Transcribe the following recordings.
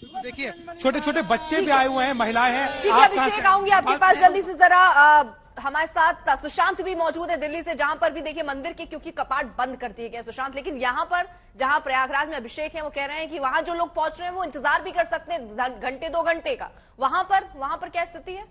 देखिए छोटे छोटे बच्चे भी आए हुए हैं, महिलाएं हैं। ठीक है अभिषेक, आऊंगी आपके पास जल्दी से। जरा हमारे साथ सुशांत भी मौजूद है दिल्ली से, जहां पर भी देखिए मंदिर के क्योंकि कपाट बंद कर दिए गए सुशांत, लेकिन यहां पर जहां प्रयागराज में अभिषेक है वो कह रहे हैं कि वहां जो लोग पहुंच रहे हैं वो इंतजार भी कर सकते हैं घंटे 2 घंटे का। वहां पर क्या स्थिति है?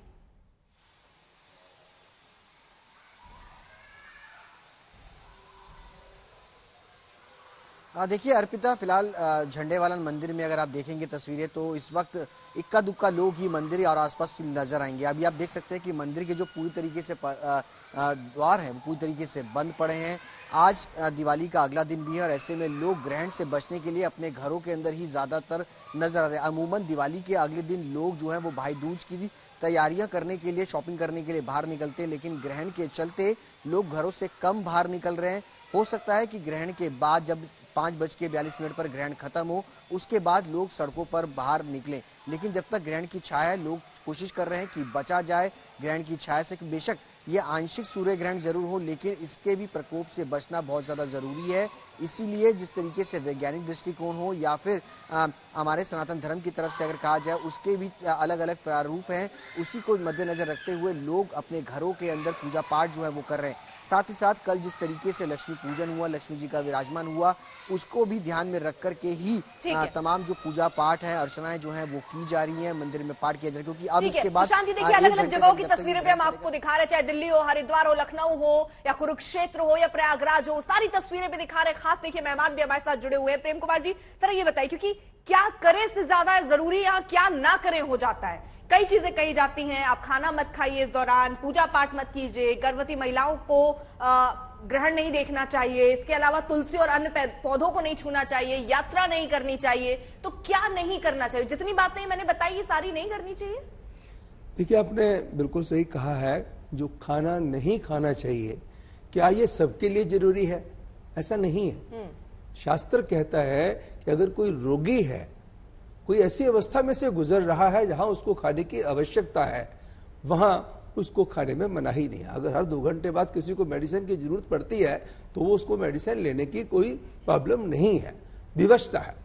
देखिए अर्पिता, फिलहाल झंडेवालन मंदिर में अगर आप देखेंगे तस्वीरें तो इस वक्त इक्का दुक्का लोग ही मंदिर और आसपास नजर आएंगे। अभी आप देख सकते हैं कि मंदिर के जो पूरी तरीके से द्वार हैं वो पूरी तरीके से बंद पड़े हैं। आज दिवाली का अगला दिन भी है और ऐसे में लोग ग्रहण से बचने के लिए अपने घरों के अंदर ही ज्यादातर नजर आ रहे हैं। अमूमन दिवाली के अगले दिन लोग जो है वो भाई दूज की तैयारियां करने के लिए, शॉपिंग करने के लिए बाहर निकलते हैं, लेकिन ग्रहण के चलते लोग घरों से कम बाहर निकल रहे हैं। हो सकता है कि ग्रहण के बाद जब 5:42 पर ग्रहण खत्म हो उसके बाद लोग सड़कों पर बाहर निकलें, लेकिन जब तक ग्रहण की छाया है लोग कोशिश कर रहे हैं कि बचा जाए ग्रहण की छाया से। बेशक ये आंशिक सूर्य ग्रहण जरूर हो लेकिन इसके भी प्रकोप से बचना बहुत ज्यादा जरूरी है। इसीलिए जिस तरीके से वैज्ञानिक दृष्टिकोण हो या फिर हमारे सनातन धर्म की तरफ से अगर कहा जाए उसके भी अलग अलग प्रारूप हैं, उसी को मद्देनजर रखते हुए लोग अपने घरों के अंदर पूजा पाठ जो है वो कर रहे हैं। साथ ही साथ कल जिस तरीके से लक्ष्मी पूजन हुआ, लक्ष्मी जी का विराजमान हुआ, उसको भी ध्यान में रख करके ही तमाम जो पूजा पाठ है, अर्चनाएं जो है वो की जा रही है, मंदिर में पाठ किया जा रहा है। क्योंकि अब इसके बाद देखिए अलग अलग जगहों की तस्वीरें भी हम आपको दिखा रहे, चाहे दिल्ली हो, हरिद्वार हो, लखनऊ हो या कुरुक्षेत्र हो या प्रयागराज हो, सारी तस्वीरें भी दिखा रहे। खास देखिए मेहमान भी हमारे साथ जुड़े हुए हैं। प्रेम कुमार जी सर ये बताइए, क्योंकि क्या करें से ज्यादा जरूरी यहाँ क्या ना करें हो जाता है। कई चीजें कही जाती हैं, आप खाना मत खाइए इस दौरान, पूजा पाठ मत कीजिए, गर्भवती महिलाओं को ग्रहण नहीं देखना चाहिए, इसके अलावा तुलसी और अन्य पौधों को नहीं छूना चाहिए, यात्रा नहीं करनी चाहिए। तो क्या नहीं करना चाहिए? जितनी बातें मैंने बताई ये सारी नहीं करनी चाहिए। देखिए आपने बिल्कुल सही कहा है, जो खाना नहीं खाना चाहिए क्या ये सबके लिए जरूरी है? ऐसा नहीं है। शास्त्र कहता है कि अगर कोई रोगी है, कोई ऐसी अवस्था में से गुजर रहा है जहां उसको खाने की आवश्यकता है, वहां उसको खाने में मनाही नहीं है। अगर हर 2 घंटे बाद किसी को मेडिसिन की जरूरत पड़ती है तो वो उसको मेडिसिन लेने की कोई प्रॉब्लम नहीं है, विवशता है।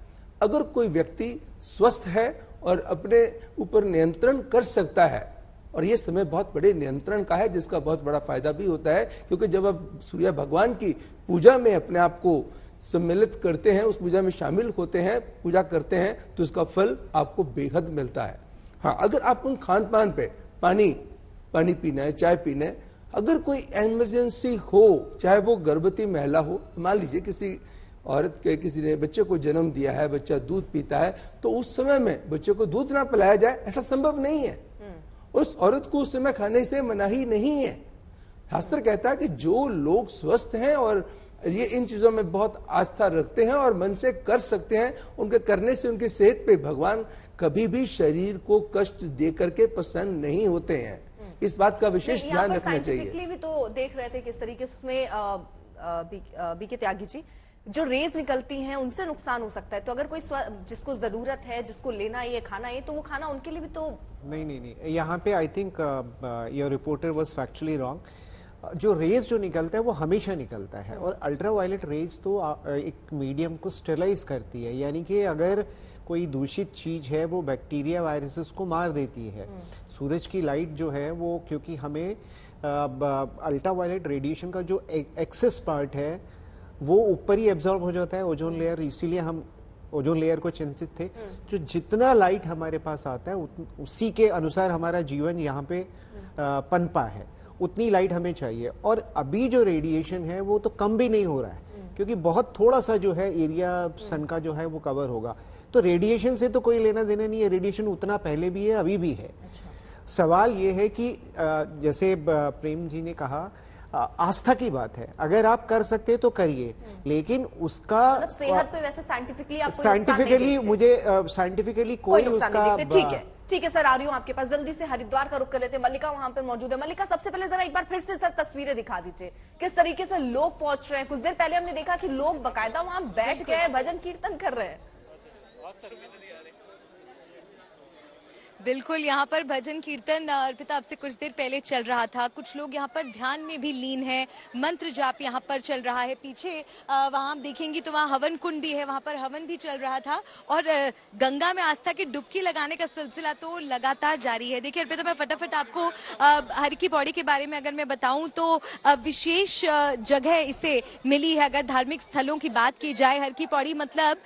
अगर कोई व्यक्ति स्वस्थ है और अपने ऊपर नियंत्रण कर सकता है, और ये समय बहुत बड़े नियंत्रण का है जिसका बहुत बड़ा फायदा भी होता है, क्योंकि जब आप सूर्य भगवान की पूजा में अपने आप को सम्मिलित करते हैं, उस पूजा में शामिल होते हैं, पूजा करते हैं, तो उसका फल आपको बेहद मिलता है। हाँ, अगर आप उन खान पान पे पानी पीना है, चाय पीना है, अगर कोई इमरजेंसी हो, चाहे वो गर्भवती महिला हो, मान लीजिए किसी औरत के किसी ने बच्चे को जन्म दिया है, बच्चा दूध पीता है, तो उस समय में बच्चे को दूध ना पिलाया जाए ऐसा संभव नहीं है। उस औरत को उस समय खाने से मनाही नहीं है। शास्त्र कहता है कि जो लोग स्वस्थ हैं और ये इन चीजों में बहुत आस्था रखते हैं और मन से कर सकते हैं, उनके करने से उनके सेहत पे भगवान कभी भी शरीर को कष्ट दे करके प्रसन्न नहीं होते हैं। इस बात का विशेष ध्यान रखना चाहिए। भी तो देख रहे थे किस तरीके से उसमें बीके त्यागी जी, जो रेज निकलती हैं उनसे नुकसान हो सकता है। तो अगर कोई जिसको जरूरत है, जिसको लेना है, खाना है, तो वो खाना उनके लिए भी तो नहीं, यहाँ पे I think your reporter was factually wrong. जो रेज जो निकलता है वो हमेशा निकलता है, और अल्ट्रावायलेट रेज तो एक मीडियम को स्टेरलाइज करती है, यानी कि अगर कोई दूषित चीज है वो बैक्टीरिया वायरसेस को मार देती है। सूरज की लाइट जो है वो, क्योंकि हमें अल्ट्रावायलेट रेडिएशन का जो एक्सेस पार्ट है वो ऊपर ही एब्जॉर्ब हो जाता है, ओजोन लेयर, इसीलिए हम ओजोन लेयर को चिंतित थे। जो जितना लाइट हमारे पास आता है उसी के अनुसार हमारा जीवन यहाँ पे पनपा है, उतनी लाइट हमें चाहिए। और अभी जो रेडिएशन है वो तो कम भी नहीं हो रहा है, क्योंकि बहुत थोड़ा सा जो है एरिया सन का जो है वो कवर होगा। तो रेडिएशन से तो कोई लेना देना नहीं है, रेडिएशन उतना पहले भी है, अभी भी है। सवाल ये है कि जैसे प्रेम जी ने कहा, आस्था की बात है, अगर आप कर सकते हैं तो करिए, लेकिन उसका मतलब सेहत पे वैसे साइंटिफिकली कोई उसका ठीक है सर, आ रही हूँ आपके पास। जल्दी से हरिद्वार का रुख कर लेते हैं, मल्लिका वहां पर मौजूद है। मल्लिका, सबसे पहले जरा एक बार फिर से सर तस्वीरें दिखा दीजिए, किस तरीके से लोग पहुंच रहे हैं। कुछ देर पहले हमने देखा कि लोग बाकायदा वहां बैठ गए, भजन कीर्तन कर रहे हैं। बिल्कुल, यहाँ पर भजन कीर्तन अर्पिता आपसे कुछ देर पहले चल रहा था। कुछ लोग यहाँ पर ध्यान में भी लीन हैं, मंत्र जाप यहाँ पर चल रहा है। पीछे वहाँ आप देखेंगी तो वहाँ हवन कुंड भी है, वहाँ पर हवन भी चल रहा था। और गंगा में आस्था की डुबकी लगाने का सिलसिला तो लगातार जारी है। देखिए अर्पिता, मैं फटाफट आपको हर की पौड़ी के बारे में अगर मैं बताऊं तो विशेष जगह इसे मिली है। अगर धार्मिक स्थलों की बात की जाए, हर की पौड़ी मतलब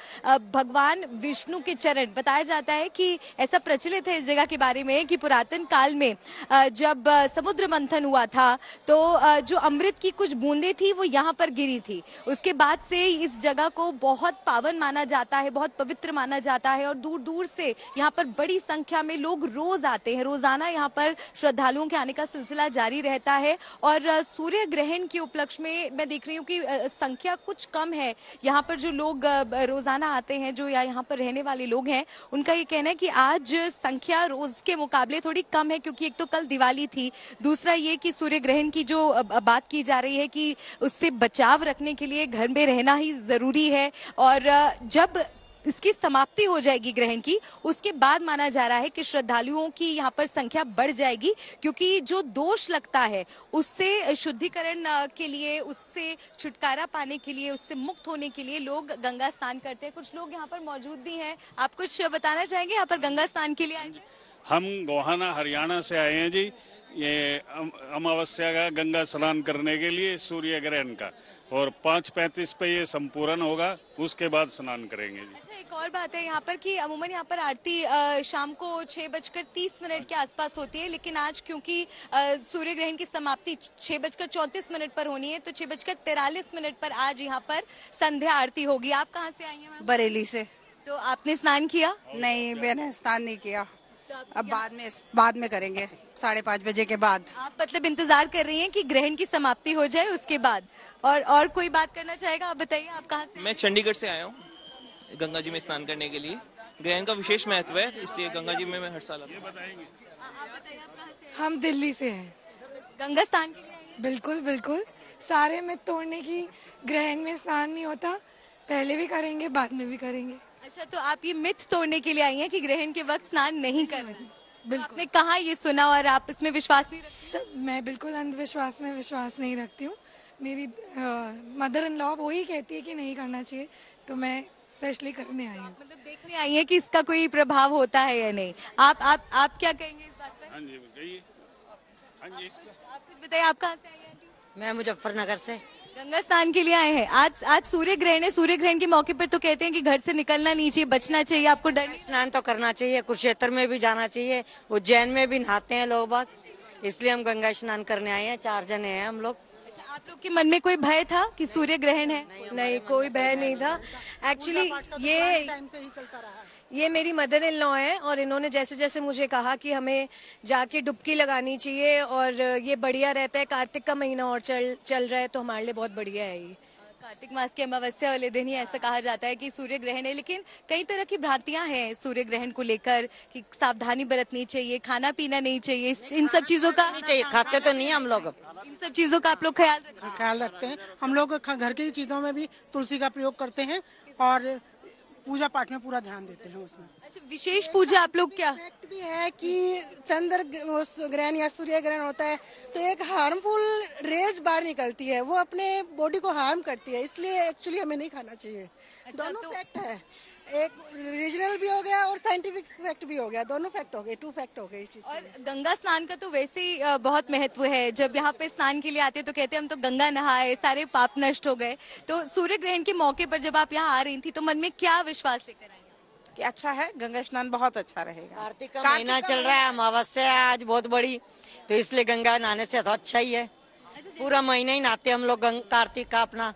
भगवान विष्णु के चरण। बताया जाता है कि ऐसा प्रचलित है इस जगह के बारे में कि पुरातन काल में जब समुद्र मंथन हुआ था तो जो अमृत की कुछ बूंदें थी वो यहाँ पर गिरी थी। उसके बाद से इस जगह को बहुत पावन माना जाता है, बहुत पवित्र माना जाता है और दूर दूर से यहाँ पर बड़ी संख्या में लोग रोज आते हैं। रोजाना यहाँ पर श्रद्धालुओं के आने का सिलसिला जारी रहता है। और सूर्य ग्रहण के उपलक्ष्य में मैं देख रही हूँ कि संख्या कुछ कम है। यहाँ पर जो लोग रोजाना आते हैं, जो यहाँ पर रहने वाले लोग हैं, उनका ये कहना है कि आज संख्या रोज के मुकाबले थोड़ी कम है, क्योंकि एक तो कल दिवाली थी, दूसरा ये कि सूर्य ग्रहण की जो बात की जा रही है कि उससे बचाव रखने के लिए घर में रहना ही जरूरी है। और जब इसकी समाप्ति हो जाएगी ग्रहण की, उसके बाद माना जा रहा है कि श्रद्धालुओं की यहाँ पर संख्या बढ़ जाएगी, क्योंकि जो दोष लगता है उससे शुद्धिकरण के लिए, उससे छुटकारा पाने के लिए, उससे मुक्त होने के लिए लोग गंगा स्नान करते हैं। कुछ लोग यहाँ पर मौजूद भी हैं। आप कुछ बताना चाहेंगे? यहाँ पर गंगा स्नान के लिए आए हैं? हम गोहाना हरियाणा से आए हैं जी, ये अमावस्या का गंगा स्नान करने के लिए सूर्य ग्रहण का, और 5:35 पे ये संपूर्ण होगा, उसके बाद स्नान करेंगे जी। अच्छा, एक और बात है यहाँ पर कि अमूमन यहाँ पर आरती शाम को 6:30 के आसपास होती है, लेकिन आज क्योंकि सूर्य ग्रहण की समाप्ति 6:34 पर होनी है, तो 6:43 पर आज यहाँ पर संध्या आरती होगी। आप कहाँ से आई हैं मैम? बरेली से। तो आपने स्नान किया? नहीं, मैंने स्नान नहीं किया। अब बाद में करेंगे 5:30 बजे के बाद। आप मतलब इंतजार कर रही हैं कि ग्रहण की समाप्ति हो जाए उसके बाद। और कोई बात करना चाहेगा? आप बताइए, आप कहाँ से? मैं चंडीगढ़ से आया हूँ गंगा जी में स्नान करने के लिए। ग्रहण का विशेष महत्व है, इसलिए गंगा जी में मैं हर साल आता हूँ। आप बताइए, आप कहाँ से? हम दिल्ली से हैं। गंगा स्नान के लिए आए हैं? बिल्कुल बिल्कुल, सारे मिथ तोड़ने की। ग्रहण में स्नान नहीं होता, पहले भी करेंगे बाद में भी करेंगे। अच्छा, तो आप ये मिथ तोड़ने के लिए आई हैं कि ग्रहण के वक्त स्नान नहीं करना? बिल्कुल। आपने कहाँ ये सुना और आप इसमें विश्वास नहीं रखती? मैं बिल्कुल अंधविश्वास में विश्वास नहीं रखती हूँ। मेरी मदर इन लॉ वही कहती है कि नहीं करना चाहिए, तो मैं स्पेशली करने आई हूँ। मतलब देखने आई है कि इसका कोई प्रभाव होता है या नहीं। आप क्या कहेंगे इस बात पर? हाँ जी, कहिए। हाँ जी, आप कुछ बताइए, आप कहाँ से आई हैं आंटी? मैं मुजफ्फरनगर से। गंगा स्नान के लिए आए हैं। आज सूर्य ग्रहण है। सूर्य ग्रहण के मौके पर तो कहते हैं कि घर से निकलना नहीं चाहिए, बचना चाहिए। आपको डर नहीं? स्नान तो करना चाहिए, कुरुक्षेत्र में भी जाना चाहिए, उज्जैन में भी नहाते हैं लोग बाग, इसलिए हम गंगा स्नान करने आए हैं। 4 जने हैं हम लोग। अच्छा, आप लोग के मन में कोई भय था कि सूर्य ग्रहण है? नहीं, कोई भय नहीं था। एक्चुअली ये मेरी मदर इन लॉ है और इन्होंने जैसे जैसे मुझे कहा कि हमें जाके डुबकी लगानी चाहिए और ये बढ़िया रहता है। कार्तिक का महीना और चल रहा है, तो हमारे लिए बहुत बढ़िया है ये। कार्तिक मास की अमावस्या वाले दिन ही ऐसा कहा जाता है कि सूर्य ग्रहण है, लेकिन कई तरह की भ्रांतियां हैं सूर्य ग्रहण को लेकर कि सावधानी बरतनी चाहिए, खाना पीना नहीं चाहिए, इन सब चीजों का नहीं चाहिए। खाते तो नहीं है हम लोग। इन सब चीजों का आप लोग ख्याल रखते हैं? हम लोग घर की चीजों में भी तुलसी का प्रयोग करते हैं और पूजा पाठ में पूरा ध्यान देते हैं उसमें। अच्छा, विशेष पूजा आप लोग क्या? फैक्ट भी है कि चंद्र ग्रहण या सूर्य ग्रहण होता है तो एक हार्मफुल रेज बाहर निकलती है, वो अपने बॉडी को हार्म करती है, इसलिए एक्चुअली हमें नहीं खाना चाहिए। अच्छा, दोनों फैक्ट है, एक रीजनल भी हो गया और साइंटिफिक फैक्ट भी हो गया, दोनों फैक्ट हो गए, 2 फैक्ट हो गए इस चीज। और गंगा स्नान का तो वैसे ही बहुत महत्व है। जब यहाँ पे स्नान के लिए आते हैं तो कहते हैं हम तो गंगा नहाए, सारे पाप नष्ट हो गए। तो सूर्य ग्रहण के मौके पर जब आप यहाँ आ रही थी तो मन में क्या विश्वास लेकर आई? कि अच्छा है, गंगा स्नान बहुत अच्छा रहेगा। कार्तिक का महीना चल रहा है, अमावस्या है आज बहुत बड़ी, तो इसलिए गंगा नहाने से तो अच्छा ही है। पूरा महीना ही नहाते हम लोग कार्तिक का अपना।